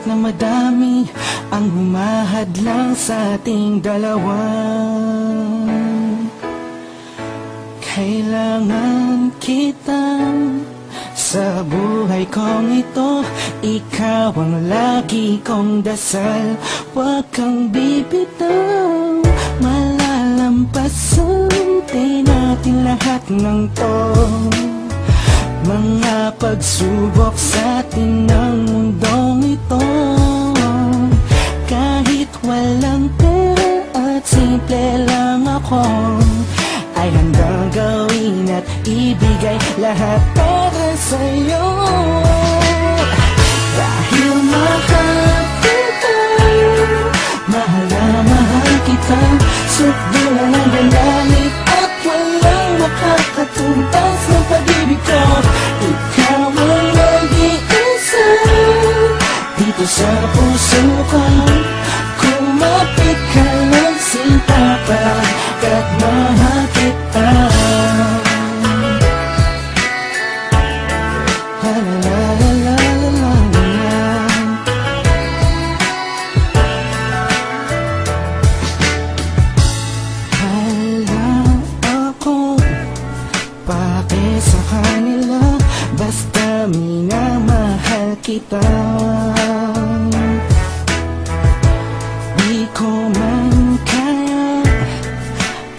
na madami ang humahadlang sa ating dalawa. Kailangan kita sa buhay kong ito. Ikaw ang lagi kong dasal. Huwag kang bibitaw, malalampasan din natin lahat ng to. Mga pagsubok sa atin ng mundong ito. Kahit walang pera at simple lang ako, ay handang gawin at ibigay lahat para sa'yo. Dahil mahal kita, mahal na mahal kita. Sukdulan ang galit at walang makakatumbas ng pag-ibig ko. Ikaw ang nag-iisa dito sa puso ko. Kumapit ka ng sinta pagkat mahal kita. La la la la la la. Hala ako pake sa kanila, basta minamahal kita. Di ko man kaya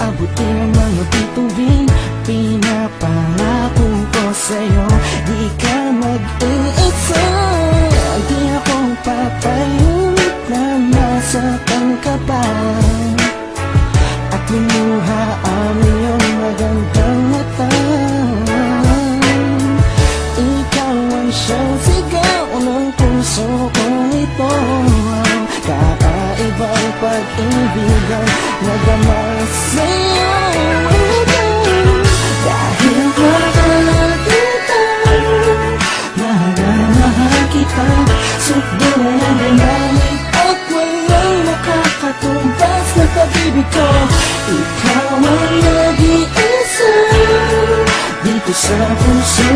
abutin ang mga bituin. Pinapangako ko sa'yo, di ka mag-iisa. Di ako papayag na masaktan ka pa at lumuha ang iyong magandang mata. Ikaw ang siyang sigaw ng puso kong ito. Kakaibang pag-ibig ang nadama sa'yo. Dahil mahal kita, mahal na mahal kita. Sukdulan ang galit at walang makakatumbas na pag-ibig ko. Ikaw ang nag-iisa dito sa puso